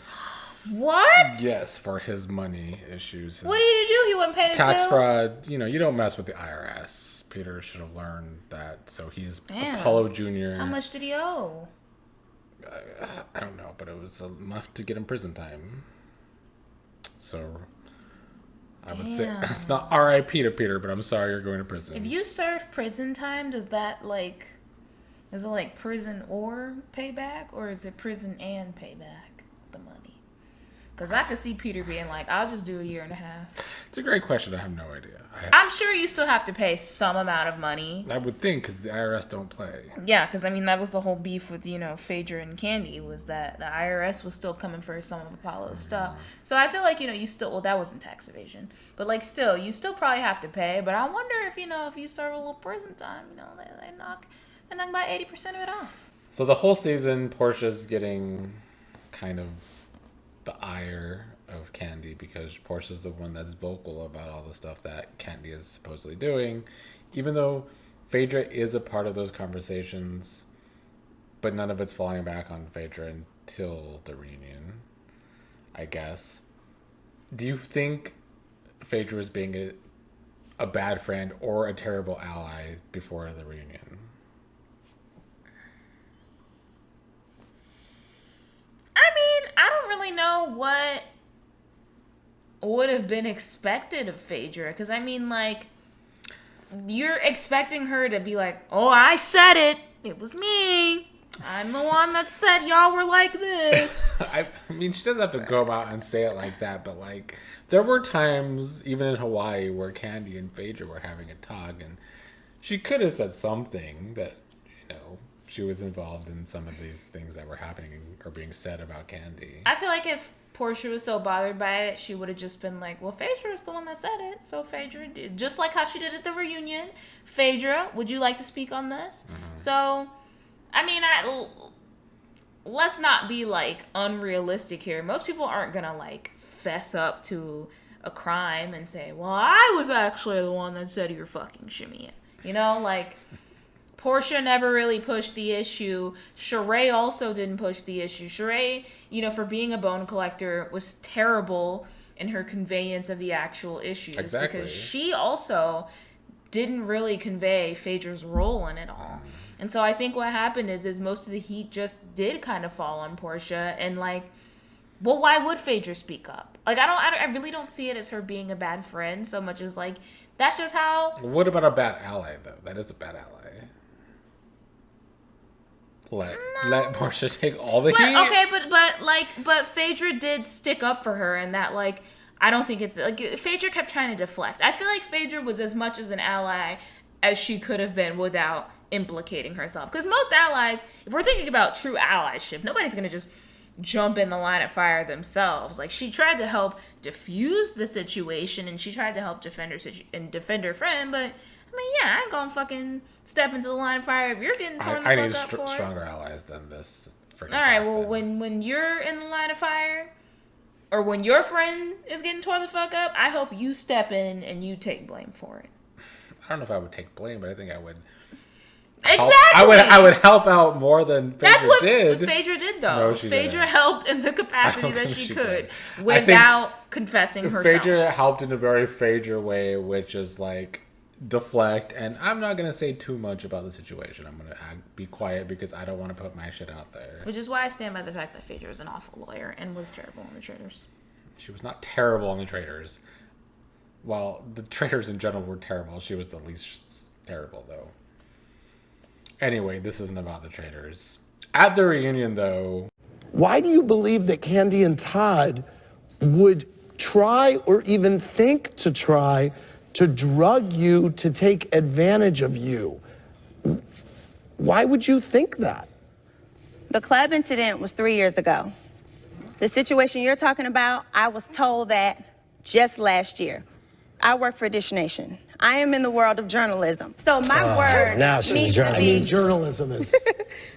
What? Yes, for his money issues. What did he do? He wouldn't pay his tax bills? fraud. You know, you don't mess with the IRS. Peter should have learned that. So he's Apollo Jr. How much did he owe? I don't know, but it was enough to get him prison time. So I would say it's not R.I.P. to Peter, but I'm sorry you're going to prison. If you serve prison time, is it like prison or payback, or is it prison and payback the money? Because I could see Peter being like, I'll just do 1.5 years. It's a great question. I have no idea. I'm sure you still have to pay some amount of money. I would think, because the IRS don't play. Yeah, because I mean, that was the whole beef with, Phaedra and Kandi, was that the IRS was still coming for some of Apollo's stuff. So I feel like, you still, well, that wasn't tax evasion. But like, still, you still probably have to pay. But I wonder if, if you serve a little prison time, they knock about 80% of it off. So the whole season, Porsha's getting kind of the ire of Kandi because Porsha's the one that's vocal about all the stuff that Kandi is supposedly doing, even though Phaedra is a part of those conversations, but none of it's falling back on Phaedra until the reunion, I guess. Do you think Phaedra was being a bad friend or a terrible ally before the reunion? I mean, I don't really know what would have been expected of Phaedra. Because, I mean, like, you're expecting her to be like, oh, I said it. It was me. I'm the one that said y'all were like this. I mean, she doesn't have to go out and say it like that. But, like, there were times, even in Hawaii, where Kandi and Phaedra were having a talk. And she could have said something that, she was involved in some of these things that were happening or being said about Kandi. I feel like if Porsha was so bothered by it, she would have just been like, well, Phaedra is the one that said it, so Phaedra did. Just like how she did at the reunion. Phaedra, would you like to speak on this? Mm-hmm. So, I mean, let's not be, like, unrealistic here. Most people aren't going to, like, fess up to a crime and say, well, I was actually the one that said you're fucking Shimmy. You know, like, Porsha never really pushed the issue. Shereé also didn't push the issue. Shereé, you know, for being a bone collector, was terrible in her conveyance of the actual issues. Exactly. Because she also didn't really convey Phaedra's role in it all. And so I think what happened is most of the heat just did kind of fall on Porsha. And, like, well, why would Phaedra speak up? Like, I really don't see it as her being a bad friend so much as, like, that's just how... What about a bad ally, though? That is a bad ally. Let Porsha take all the heat. Okay, but Phaedra did stick up for her, and that, like, I don't think it's... Like, Phaedra kept trying to deflect. I feel like Phaedra was as much as an ally as she could have been without implicating herself. Because most allies, if we're thinking about true allyship, nobody's going to just jump in the line of fire themselves. Like, she tried to help diffuse the situation, and she tried to help defend her friend, but I mean, yeah, I ain't gonna fucking step into the line of fire if you're getting torn the fuck up for it. I need stronger allies than this. All right, well, when you're in the line of fire, or when your friend is getting torn the fuck up, I hope you step in and you take blame for it. I don't know if I would take blame, but I think I would. Exactly. I would help out more than Phaedra That's what did. Phaedra did, though. No, she Phaedra didn't. helped in the capacity that she could did. without confessing herself. Phaedra helped in a very Phaedra way, which is like deflect. And I'm not going to say too much about the situation. I'm going to be quiet because I don't want to put my shit out there. Which is why I stand by the fact that Phaedra is an awful lawyer and was terrible on the Traitors. She was not terrible on the Traitors. Well, the Traitors in general were terrible. She was the least terrible, though. Anyway, this isn't about the Traitors. At the reunion, though... Why do you believe that Kandi and Todd would try or even think to try to drug you to take advantage of you? Why would you think that? The club incident was 3 years ago. The situation you're talking about, I was told that just last year. I work for Dish Nation. I am in the world of journalism. So my word now needs to be... I mean, journalism is...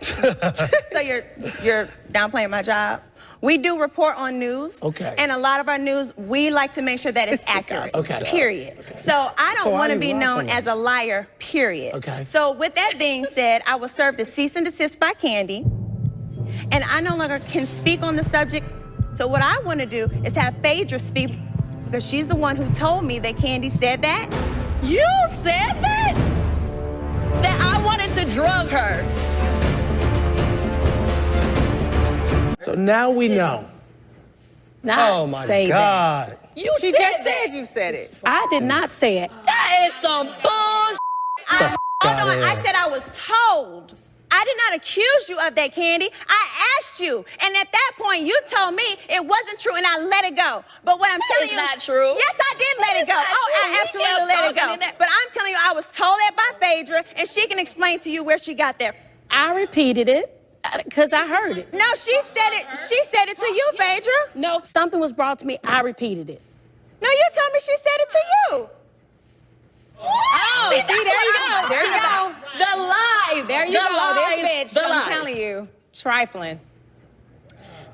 So you're downplaying my job? We do report on news. Okay. And a lot of our news, we like to make sure that it's accurate. Okay. Period. Okay. So I don't want to be known as a liar, period. Okay. So with that being said, I was served a cease and desist by Kandi, and I no longer can speak on the subject. So what I want to do is have Phaedra speak, because she's the one who told me that Kandi said that. You said that? That I wanted to drug her. So now we know. Oh my God. You She said just that. said you said it. I did not say it. That is some bullshit. I said I was told. I did not accuse you of that, Kandi. I asked you. And at that point, you told me it wasn't true and I let it go. But what I'm telling you... That's not true. Yes, I did let it go. I absolutely let it go. But I'm telling you, I was told that by Phaedra, and she can explain to you where she got that. I repeated it because I heard it. No, she said it. She said it to you, Phaedra. No, something was brought to me. I repeated it. No, you told me she said it to you. Oh, see, there you go. There you go. The lies. There you the go. Lies. This bitch, The I'm lies. telling you, trifling.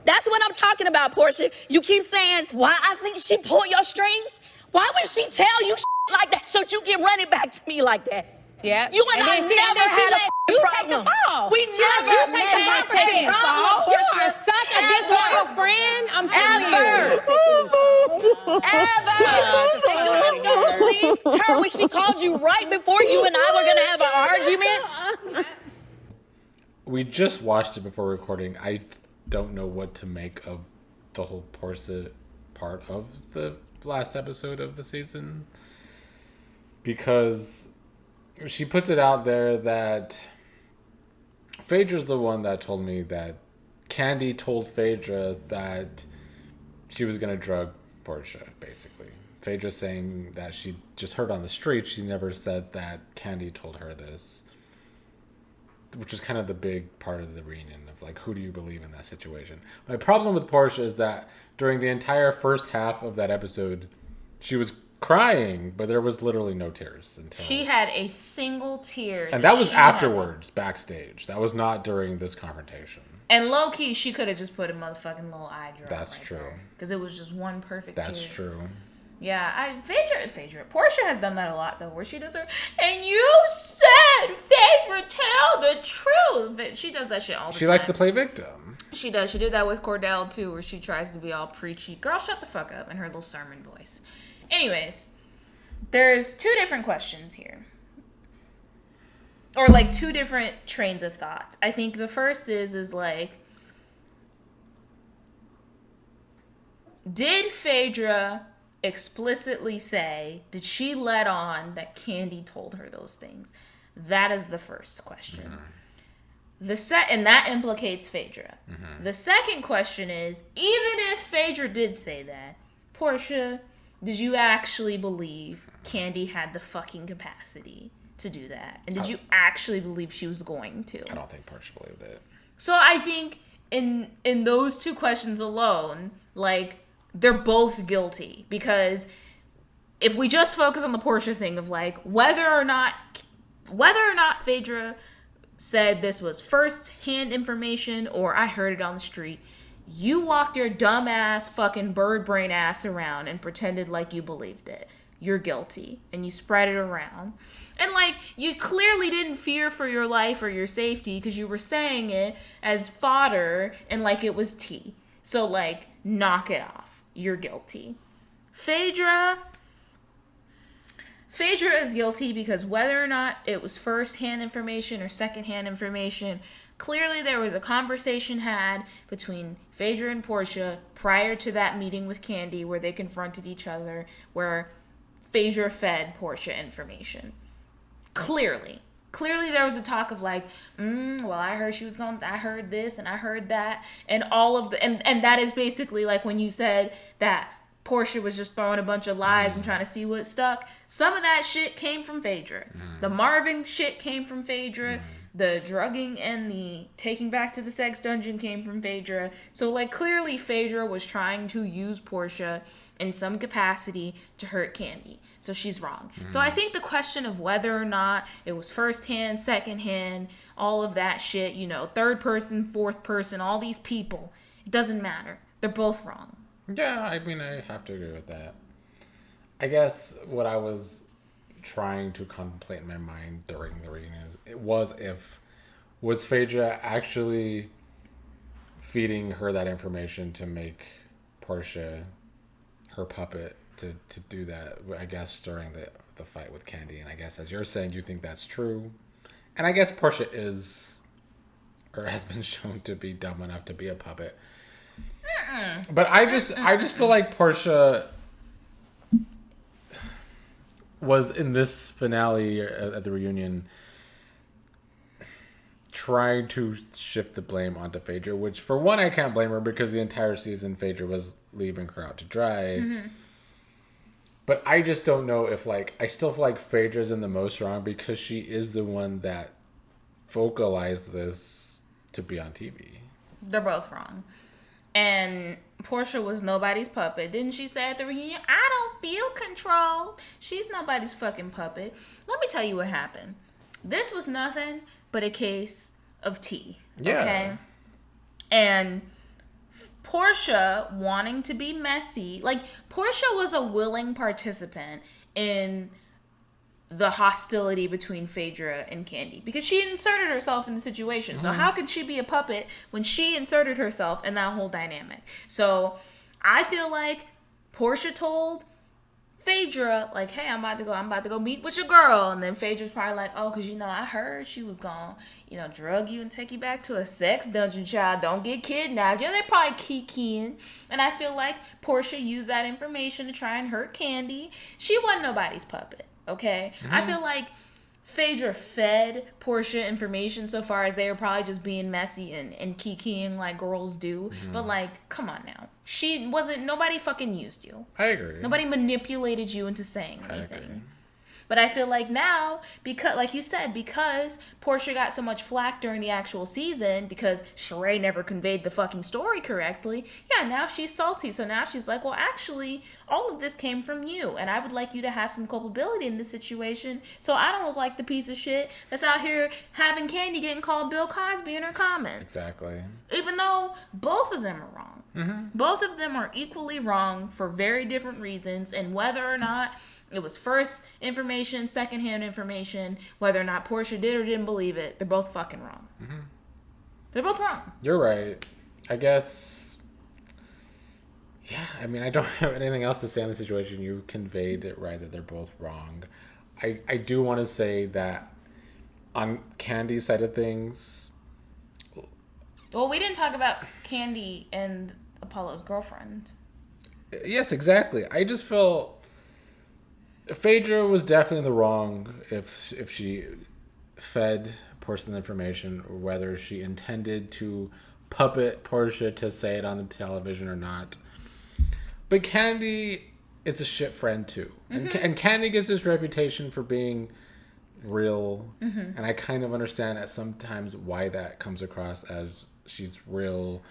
That's what I'm talking about, Porsha. You keep saying, why I think she pulled your strings? Why would she tell you like that so you can run it back to me like that? Yeah. You and I never had a you problem. take the ball. We never had a problem, You Porsha. are such a disloyal friend. I'm telling you. Ever. And you was gonna believe her when she called you right before you and I were gonna have an argument? We just watched it before recording. I don't know what to make of the whole Porsha part of the last episode of the season, because she puts it out there that Phaedra's the one that told me that Kandi told Phaedra that she was going to drug Porsha, basically. Phaedra saying that she just heard on the street. She never said that Kandi told her this, which was kind of the big part of the reunion of, like, who do you believe in that situation? My problem with Porsha is that during the entire first half of that episode, she was crying, but there was literally no tears until She had a single tear. and that was she had. afterwards, backstage. That was not during this confrontation. And low key, she could have just put a motherfucking little eye drop. That's true. Because it was just one perfect That's tear. true. Yeah, Phaedra. Porsha has done that a lot, though, where she does her, and you said, Phaedra, tell the truth. She does that shit all the time. She likes to play victim. She does. She did that with Cordell, too, where she tries to be all preachy. Girl, shut the fuck up in her little sermon voice. Anyways, there's two different questions here. Or, like, two different trains of thoughts. I think the first is like, did Phaedra explicitly say, did she let on that Kandi told her those things? That is the first question. And that implicates Phaedra. The second question is, even if Phaedra did say that, Porsha, did you actually believe Kandi had the fucking capacity to do that? And did you actually believe she was going to? I don't think Porsha believed it. So I think in those two questions alone, like, they're both guilty, because if we just focus on the Porsha thing of like whether or not Phaedra said this was first-hand information or I heard it on the street, you walked your dumb ass fucking bird brain ass around and pretended like you believed it. You're guilty, and you spread it around. And like, you clearly didn't fear for your life or your safety because you were saying it as fodder and like it was tea. So like, knock it off. You're guilty. Phaedra is guilty because whether or not it was first-hand information or second-hand information, clearly there was a conversation had between Phaedra and Porsha prior to that meeting with Kandi where they confronted each other, where Phaedra fed Porsha information. Clearly there was a talk of like, well, I heard this and I heard that, and all of the, and that is basically like when you said that Porsha was just throwing a bunch of lies and trying to see what stuck. Some of that shit came from Phaedra. The Marvin shit came from Phaedra. The drugging and the taking back to the sex dungeon came from Phaedra. So like, clearly Phaedra was trying to use Porsha in some capacity to hurt Kandi. So she's wrong. So I think the question of whether or not it was first hand, second hand, all of that shit, you know, third person, fourth person, all these people, it doesn't matter. They're both wrong. Yeah, I mean, I have to agree with that. I guess what I was trying to contemplate in my mind during the reading was Phaedra actually feeding her that information to make Porsha her puppet to do that, I guess, during the fight with Kandi. And I guess, as you're saying, you think that's true. And I guess Porsha is, or has been shown to be dumb enough to be a puppet. But I just feel like Porsha was in this finale at the reunion trying to shift the blame onto Phaedra, which for one, I can't blame her because the entire season Phaedra was leaving her out to dry. But I just don't know if, like, I still feel like Phaedra's in the most wrong because she is the one that vocalized this to be on TV. They're both wrong. And Porsha was nobody's puppet. Didn't she say at the reunion, I don't feel controlled? She's nobody's fucking puppet. Let me tell you what happened. This was nothing but a case of tea. Yeah. Okay? And Porsha wanting to be messy. Like, Porsha was a willing participant in the hostility between Phaedra and Kandi because she inserted herself in the situation. So how could she be a puppet when she inserted herself in that whole dynamic? So I feel like Porsha told Phaedra, like, hey, I'm about to go meet with your girl. And then Phaedra's probably like, oh, because, you know, I heard she was going to, drug you and take you back to a sex dungeon, child. Don't get kidnapped. They're probably kikiing. And I feel like Porsha used that information to try and hurt Kandi. She wasn't nobody's puppet. Okay? I feel like Phaedra fed Porsha information so far as they were probably just being messy and kikiing like girls do. But, like, come on now. Nobody fucking used you. I agree. Nobody manipulated you into saying anything. But I feel like now, because, like you said, because Porsha got so much flack during the actual season because Shereé never conveyed the fucking story correctly, yeah, now she's salty. So now she's like, well, actually, all of this came from you, and I would like you to have some culpability in this situation so I don't look like the piece of shit that's out here having Kandi getting called Bill Cosby in her comments. Exactly. Even though both of them are wrong. Both of them are equally wrong for very different reasons, and whether or not it was first information, secondhand information, whether or not Porsha did or didn't believe it, they're both fucking wrong. They're both wrong. You're right. I guess, yeah, I mean, I don't have anything else to say on the situation. You conveyed it right, that they're both wrong. I do want to say that on Kandi's side of things... Well, we didn't talk about Kandi and Apollo's girlfriend. Yes, exactly. I just feel Phaedra was definitely in the wrong if she fed Porsha the information, or whether she intended to puppet Porsha to say it on the television or not. But Kandi is a shit friend too. And Kandi gets this reputation for being real. And I kind of understand at sometimes why that comes across as she's real.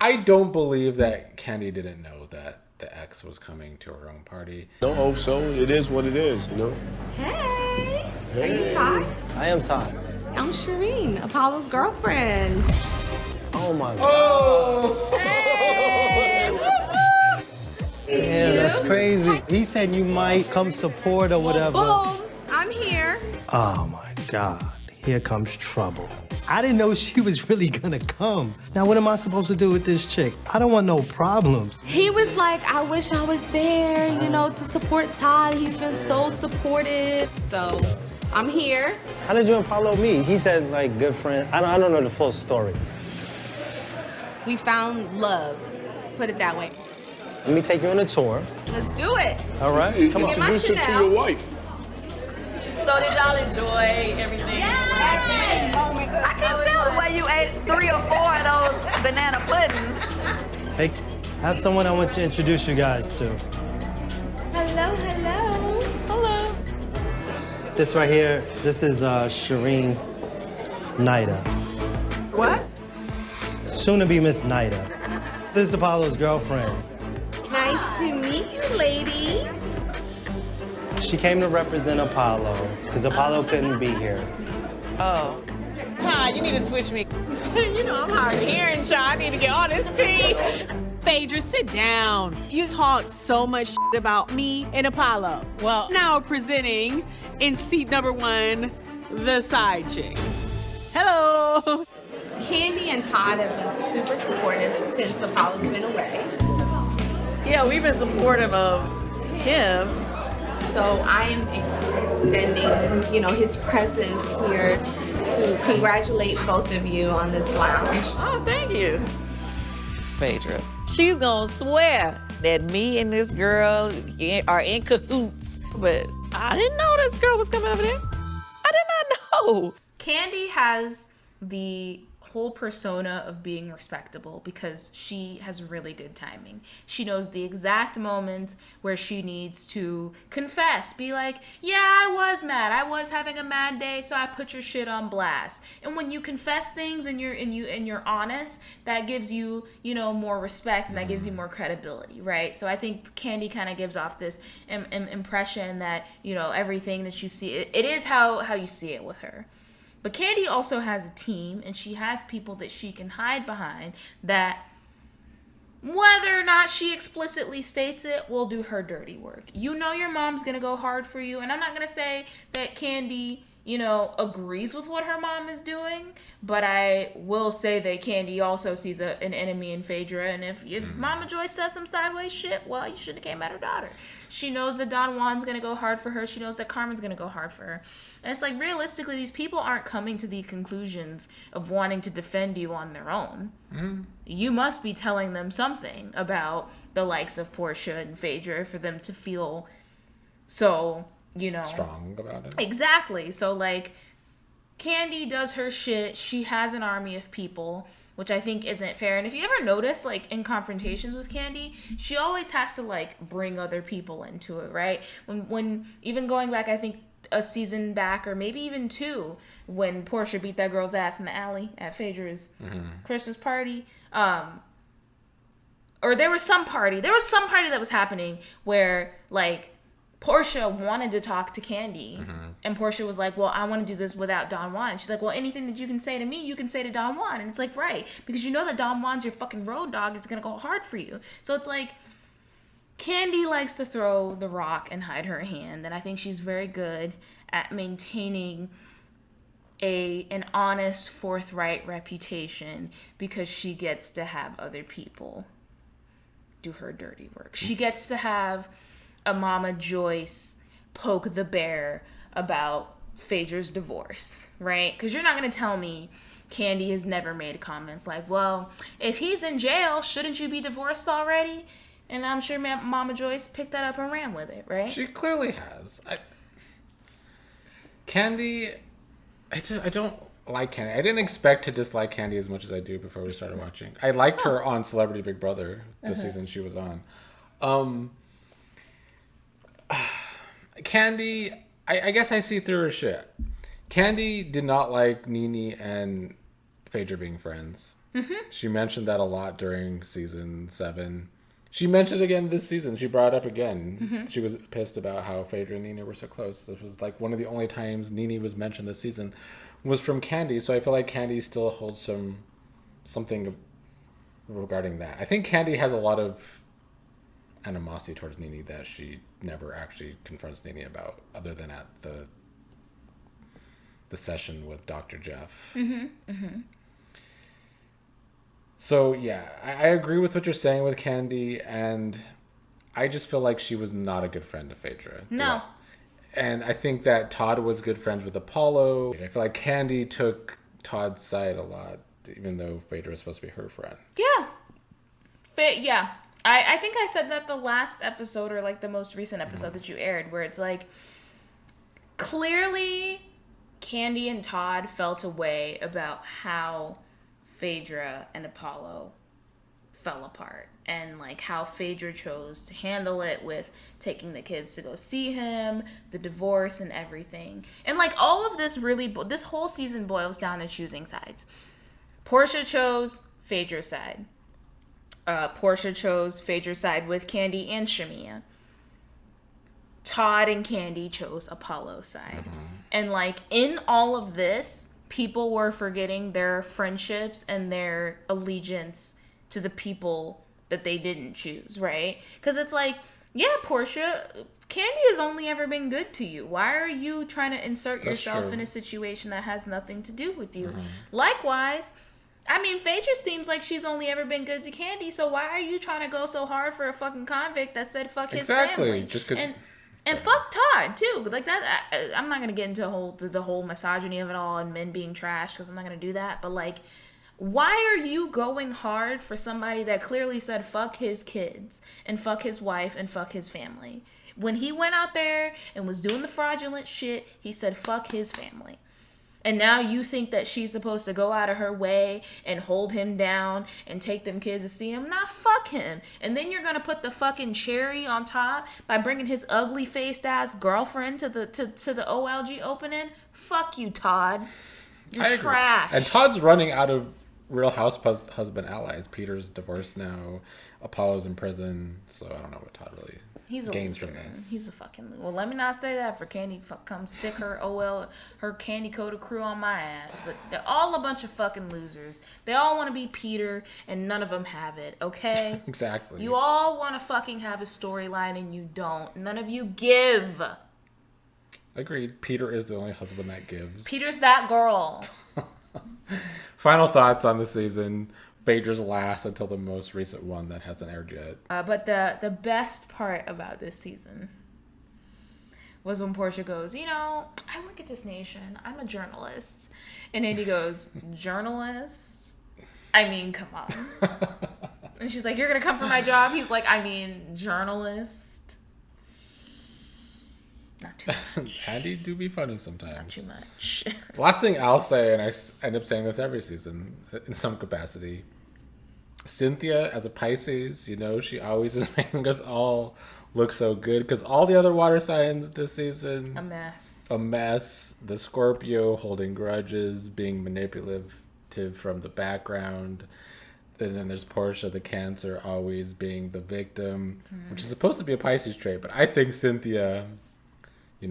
I don't believe that Kandi didn't know that the ex was coming to her own party. Don't hope so. It is what it is, you know? Hey! Are you Todd? I am Todd. I'm Shereé, Apollo's girlfriend. Oh my God. Oh! Yeah, that's crazy. He said you might come support or whatever. Boom! I'm here. Oh my God. Here comes trouble. I didn't know she was really gonna come. Now, what am I supposed to do with this chick? I don't want no problems. He was like, I wish I was there, you know, to support Todd. He's been so supportive. So, I'm here. How did you and Apollo meet? He said, like, good friend. I don't know the full story. We found love. Put it that way. Let me take you on a tour. Let's do it. All right, come on. Introduce her to your wife. So did y'all enjoy everything? I can tell the way you ate 3 or 4 of those banana puddings. Hey, I have someone I want to introduce you guys to. Hello, hello. Hello. This right here, this is Shereé Nida. What? Soon to be Miss Nida. This is Apollo's girlfriend. Nice to meet you, ladies. She came to represent Apollo, because Apollo couldn't be here. Oh. Todd, you need to switch me. You know I'm hard of hearing, child. I need to get all this tea. Phaedra, sit down. You talked so much shit about me and Apollo. Well, now presenting in seat number 1, the side chick. Hello. Kandi and Todd have been super supportive since Apollo's been away. Yeah, we've been supportive of him. So I am extending, you know, his presence here to congratulate both of you on this lounge. Oh, thank you. Phaedra. She's gonna swear that me and this girl are in cahoots, but I didn't know this girl was coming over there. I did not know. Kandi has the whole persona of being respectable because she has really good timing. She knows the exact moment where she needs to confess, be like, yeah, I was mad. I was having a mad day, so I put your shit on blast. And when you confess things and you're honest, that gives you, you know, more respect and that gives you more credibility, right? So I think Kandi kind of gives off this impression that, you know, everything that you see, it is how you see it with her. But Kandi also has a team, and she has people that she can hide behind that, whether or not she explicitly states it, will do her dirty work. You know your mom's going to go hard for you, and I'm not going to say that Kandi, you know, agrees with what her mom is doing, but I will say that Kandi also sees an enemy in Phaedra, and if Mama Joy says some sideways shit, well, you shouldn't have came at her daughter. She knows that Don Juan's going to go hard for her. She knows that Carmen's going to go hard for her. And it's like, realistically, these people aren't coming to the conclusions of wanting to defend you on their own. You must be telling them something about the likes of Porsha and Phaedra for them to feel so, you know, strong about it. Exactly. So, like, Kandi does her shit. She has an army of people, which I think isn't fair. And if you ever notice, like, in confrontations with Kandi, she always has to, like, bring other people into it, right? When even going back, I think, a season back, or maybe even 2, when Porsha beat that girl's ass in the alley at Phaedra's Christmas party, or there was some party that was happening where, like, Porsha wanted to talk to Kandi, Mm-hmm. and Porsha was like, well, I want to do this without Don Juan. And she's like, well, anything that you can say to me, you can say to Don Juan. And it's like, right, because you know that Don Juan's your fucking road dog. It's going to go hard for you. So it's like, Kandi likes to throw the rock and hide her hand, and I think she's very good at maintaining an honest, forthright reputation because she gets to have other people do her dirty work. She gets to have a Mama Joyce poke the bear about Phaedra's divorce, right? Because you're not going to tell me Kandi has never made comments like, well, if he's in jail, shouldn't you be divorced already? And I'm sure Mama Joyce picked that up and ran with it, right? She clearly has. Kandi, I don't like Kandi. I didn't expect to dislike Kandi as much as I do before we started watching. I liked her on Celebrity Big Brother, the season she was on. Kandi, I guess I see through her shit. Kandi did not like Nene and Phaedra being friends. Mm-hmm. She mentioned that a lot during season 7. She mentioned it again this season. She brought it up again. Mm-hmm. She was pissed about how Phaedra and Nene were so close. This was like one of the only times Nene was mentioned this season was from Kandi. So I feel like Kandi still holds something regarding that. I think Kandi has a lot of animosity towards Nene that she never actually confronts Nene about, other than at the session with Dr. Jeff. Mm-hmm. Mm-hmm. So yeah, I agree with what you're saying with Kandi, and I just feel like she was not a good friend to Phaedra. No. And I think that Todd was good friends with Apollo. I feel like Kandi took Todd's side a lot, even though Phaedra was supposed to be her friend. Yeah. Yeah. I think I said that the last episode, or like the most recent episode that you aired, where it's like, clearly Kandi and Todd felt a way about how Phaedra and Apollo fell apart, and like how Phaedra chose to handle it with taking the kids to go see him, the divorce and everything. And like all of this really, this whole season boils down to choosing sides. Porsha chose Phaedra's side. Porsha chose Phaedra's side with Kandi and Shamia. Todd and Kandi chose Apollo's side. Mm-hmm. And like in all of this, people were forgetting their friendships and their allegiance to the people that they didn't choose, right? Because it's like, yeah, Porsha, Kandi has only ever been good to you. Why are you trying to insert yourself in a situation that has nothing to do with you? Mm-hmm. Likewise, I mean, Phaedra seems like she's only ever been good to Kandi, so why are you trying to go so hard for a fucking convict that said fuck his family? Just because... And fuck Todd, too. Like, that, I'm not going to get into the whole misogyny of it all and men being trash, because I'm not going to do that. But, like, why are you going hard for somebody that clearly said fuck his kids and fuck his wife and fuck his family? When he went out there and was doing the fraudulent shit, he said fuck his family. And now you think that she's supposed to go out of her way and hold him down and take them kids to see him? Nah, fuck him. And then you're going to put the fucking cherry on top by bringing his ugly-faced ass girlfriend to the OLG opening? Fuck you, Todd. You're trash. And Todd's running out of Real husband allies. Peter's divorced now. Apollo's in prison. So I don't know what Todd really gains from this. He's a fucking loser. Well, let me not say that for Kandi come sick her her Kandi coated crew on my ass. But they're all a bunch of fucking losers. They all want to be Peter and none of them have it, okay? Exactly. You all want to fucking have a storyline and you don't. None of you give. Agreed. Peter is the only husband that gives. Peter's that girl. Final thoughts on the season. Phaedra's last until the most recent one that hasn't aired yet. But the best part about this season was when Porsha goes, you know, I work at this nation. I'm a journalist. And Andy goes, journalist? I mean, come on. And she's like, you're going to come for my job? He's like, I mean, journalist? Not too much. Kandi do be funny sometimes. Not too much. The last thing I'll say, and I end up saying this every season in some capacity, Cynthia as a Pisces, you know, she always is making us all look so good because all the other water signs this season, a mess. The Scorpio holding grudges, being manipulative from the background. And then there's Porsha, the Cancer, always being the victim, which is supposed to be a Pisces trait. But I think Cynthia,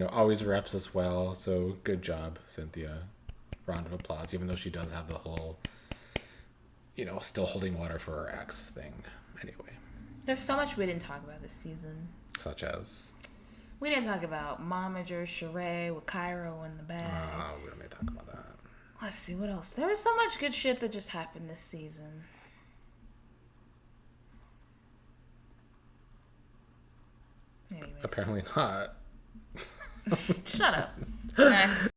always reps us well. So good job, Cynthia. Round of applause, even though she does have the whole, still holding water for her ex thing. Anyway. There's so much we didn't talk about this season. Such as? We didn't talk about Momager, Shereé with Cairo in the bag. We don't need to talk about that. Let's see, what else? There was so much good shit that just happened this season. Anyways. Apparently not. Shut up. Next.